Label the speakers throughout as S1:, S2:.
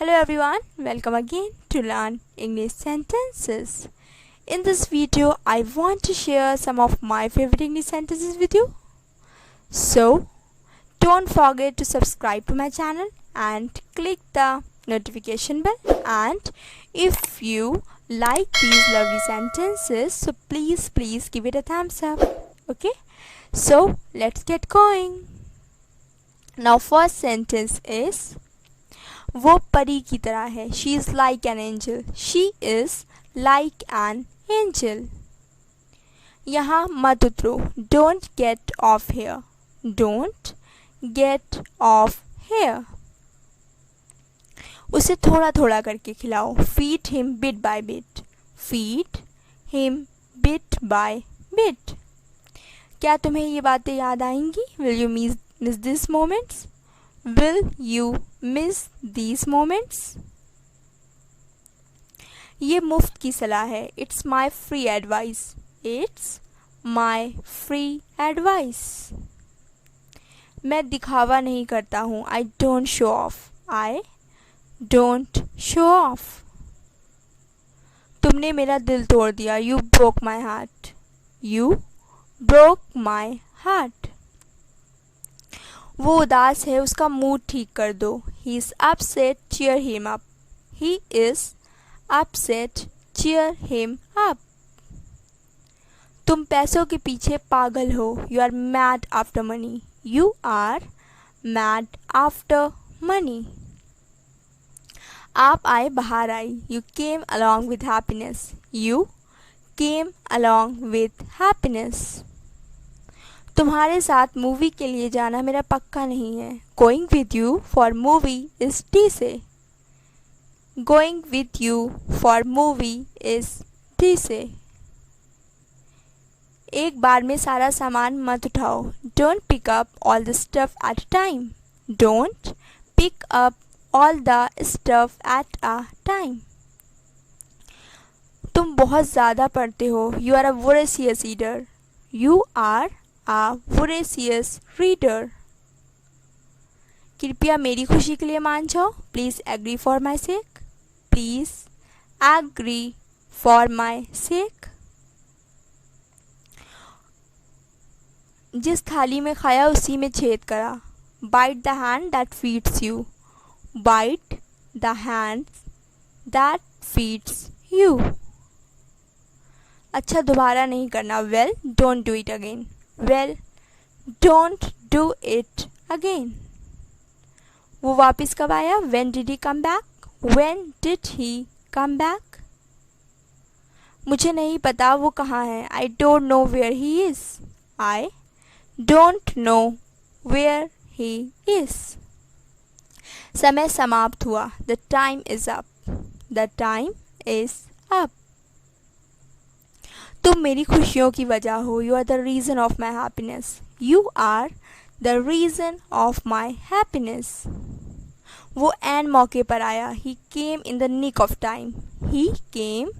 S1: Hello everyone, welcome again to learn English sentences. In this video, I want to share some of my favorite English sentences with you. So, don't forget to subscribe to my channel and click the notification bell. And if you like these lovely sentences, so please give it a thumbs up. Okay? So, let's get going. Now, first sentence is वो परी की तरह है. She is like an angel. She is like an angel. यहाँ मत उतरो. Don't get off here. Don't get off here. उसे थोड़ा थोड़ा करके खिलाओ. Feed him bit by bit. Feed him bit by bit. क्या तुम्हें ये बातें याद आएंगी? Will you miss these moments? Will you miss these moments? ये मुफ्त की सलाह है. It's my free advice. It's my free advice. मैं दिखावा नहीं करता हूँ. I don't show off. I don't show off. तुमने मेरा दिल तोड़ दिया. You broke my heart. You broke my heart. वो उदास है, उसका मूड ठीक कर दो. He is upset, cheer him up. He is upset, cheer him up. तुम पैसों के पीछे पागल हो. You are mad after money. You are mad after money. आप आए, बाहर आई. You came along with happiness. You came along with happiness. तुम्हारे साथ मूवी के लिए जाना मेरा पक्का नहीं है. Going with you for movie is TC. Going with you for movie is TC. एक बार में सारा सामान मत उठाओ. Don't pick up all the stuff at a time. Don't pick up all the stuff at a time. तुम बहुत ज़्यादा पढ़ते हो. You are a voracious reader. You are a voracious reader. कृपया मेरी खुशी के लिए मान जाओ. Please agree for my sake. Please agree for my sake. जिस थाली में खाया उसी में छेद करा. Bite the hand that feeds you. Bite the hand that feeds you. अच्छा, दोबारा नहीं करना. Well, don't do it again. Well, don't do it again. वो वापस कब आया? When did he come back? When did he come back? मुझे नहीं पता वो कहाँ है. I don't know where he is. I don't know where he is. समय समाप्त हुआ. The time is up. The time is up. तुम मेरी खुशियों की वजह हो. You are the reason of my happiness. You are the reason of my happiness. वो ऐन मौके पर आया. He came in the nick of time. He came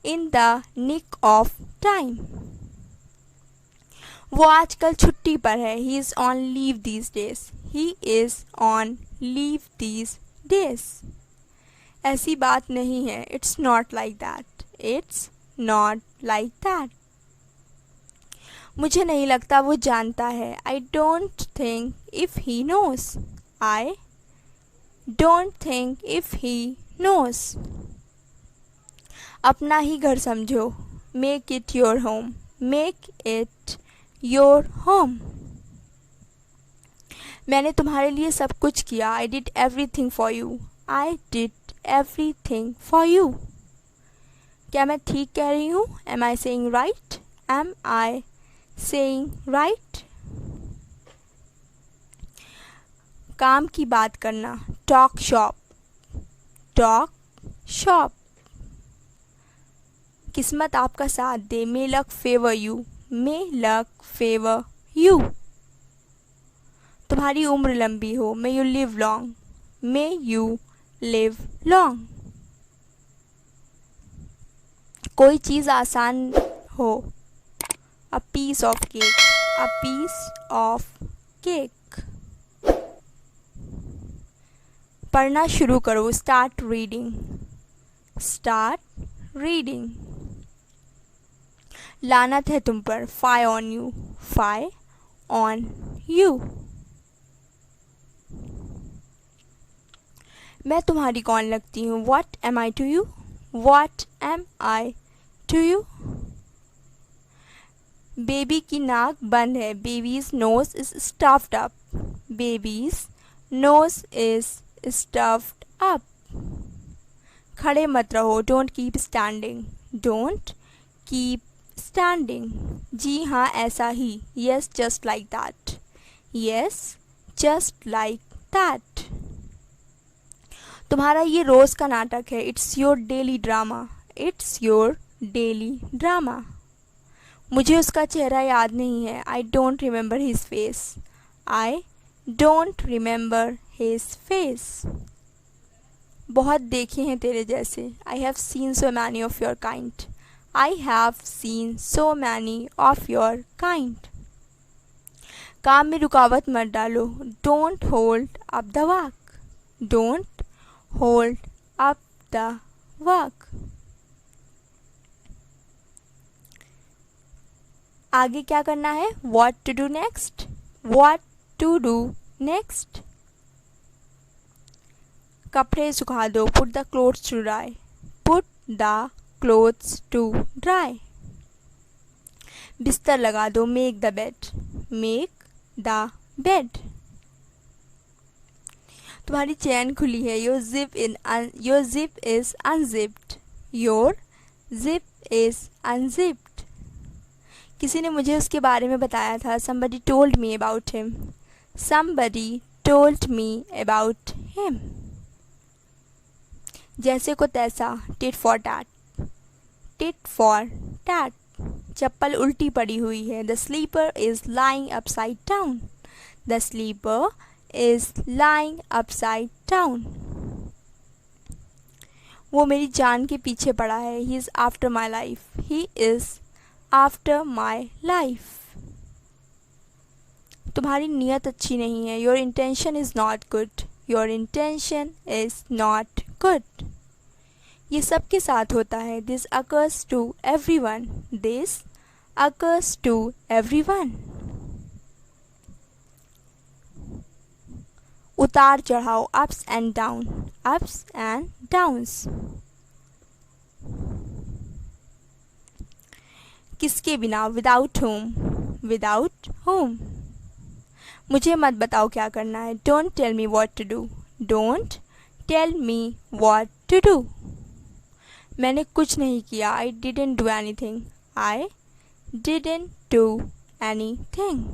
S1: in the nick of time. वो आजकल छुट्टी पर है. He is on leave these days. He is on leave these days. ऐसी बात नहीं है. It's not like that. It's not like that. मुझे नहीं लगता वो जानता है. I don't think if he knows. I don't think if he knows. अपना ही घर समझो. Make it your home. Make it your home. मैंने तुम्हारे लिए सब कुछ किया. I did everything for you. I did everything for you. क्या मैं ठीक कह रही हूँ? Am I saying right? Am I saying right? काम की बात करना. Talk shop. Talk shop. किस्मत आपका साथ दे. May luck favor you. May luck favor you. तुम्हारी उम्र लंबी हो. May you live long. May you live long. कोई चीज़ आसान हो. A piece of cake. A piece of cake. पढ़ना शुरू करो, स्टार्ट रीडिंग, स्टार्ट रीडिंग। लानत है तुम पर, fie on you, fie on you. मैं तुम्हारी कौन लगती हूँ, what am I to you, what am I to you. Baby की नाक बंद है, baby's nose is stuffed up, baby's nose is stuffed up. खड़े मत रहो, don't keep standing, don't keep standing. जी हाँ ऐसा ही, yes just like that, yes just like that. तुम्हारा ये रोज़ का नाटक है, it's your daily drama, it's your daily drama. मुझे उसका चेहरा याद नहीं है, I don't remember his face, I don't remember his face. बहुत देखे हैं तेरे जैसे, I have seen so many of your kind, I have seen so many of your kind. काम में रुकावट मत डालो, don't hold up the work, don't hold up the work. आगे क्या करना है, what to do next, what to do next. कपड़े सुखा दो, put the clothes to dry, put the clothes to dry. बिस्तर लगा दो, make the bed, make the bed. तुम्हारी चैन खुली है, your zip is unzipped, your zip is unzipped. किसी ने मुझे उसके बारे में बताया था, somebody told me about him, somebody told me about him। जैसे को तैसा, tit for tat, tit for tat। चप्पल उल्टी पड़ी हुई है, the sleeper is lying upside down, the sleeper is lying upside down। वो मेरी जान के पीछे पड़ा है, he is after my life, he is after my life। तुम्हारी नीयत अच्छी नहीं है, your intention is not good, your intention is not good। ये सबके साथ होता है, this occurs to everyone, this occurs to everyone। उतार चढ़ाओ, ups and down, ups and downs। किसके बिना, विदाउट होम, विदाउट होम। मुझे मत बताओ क्या करना है, don't tell me what to do, don't tell me what to do. मैंने कुछ नहीं किया, I didn't do anything, I didn't do anything.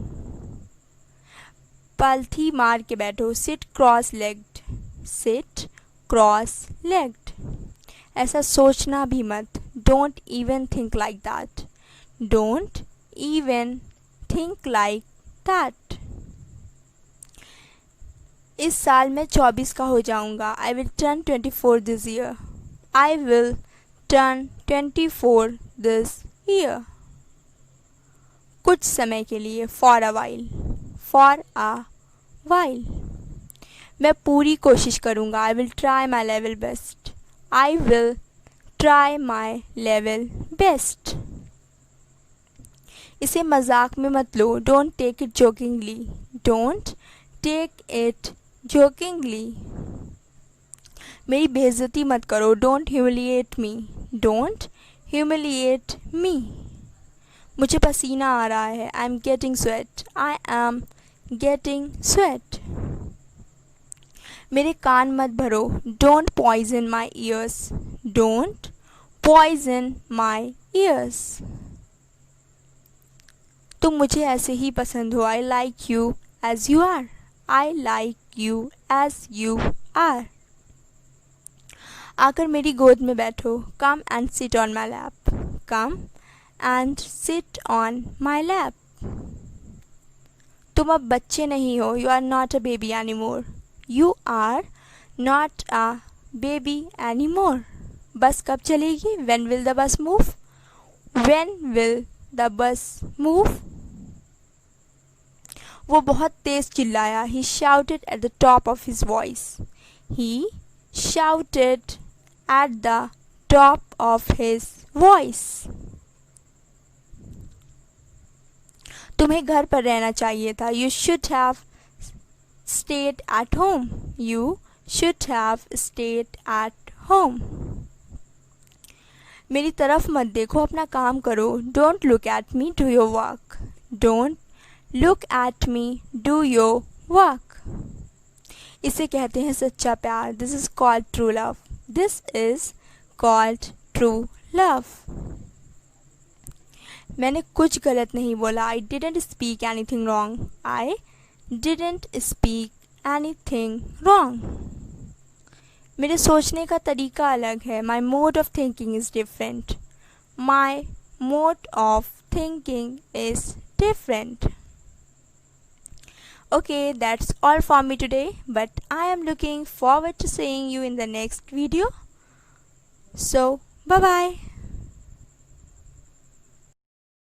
S1: पलथी मार के बैठो, sit cross legged, sit cross legged. ऐसा सोचना भी मत, don't even think like that, don't even think like that। इस साल मैं 24 का हो जाऊंगा, I will turn 24 this year, I will turn 24 this year। कुछ समय के लिए, for a while, for a while। मैं पूरी कोशिश करूंगा, I will try my level best, I will try my level best। इसे मजाक में मत लो, don't take it jokingly, don't take it jokingly. मेरी बेइज्जती मत करो, don't humiliate me, don't humiliate me. मुझे पसीना आ रहा है, I am getting sweat, I am getting sweat. मेरे कान मत भरो, don't poison my ears, don't poison my ears. तुम मुझे ऐसे ही पसंद हो, I like you as you are, I like you as you are. आकर मेरी गोद में बैठो, come and sit on my lap, come and sit on my lap. तुम अब बच्चे नहीं हो, you are not a baby any more, you are not a baby any more. Bus कब चलेगी, when will the bus move, when will the bus move। वो बहुत तेज चिल्लाया, he shouted at the top of his voice, He shouted at the top of his voice. तुम्हें घर पर रहना चाहिए था. You should have stayed at home. You should have stayed at home. मेरी तरफ मत देखो, अपना काम करो. Don't look at me, do your work. Don't look at me, do your work. इसे कहते हैं सच्चा प्यार. This is called true love. This is called true love. मैंने कुछ गलत नहीं बोला. I didn't speak anything wrong. I didn't speak anything wrong. मेरे सोचने का तरीका अलग है. My mode of thinking is different. My mode of thinking is different. Okay, that's all for me today, but I am looking forward to seeing you in the next video. So, bye bye.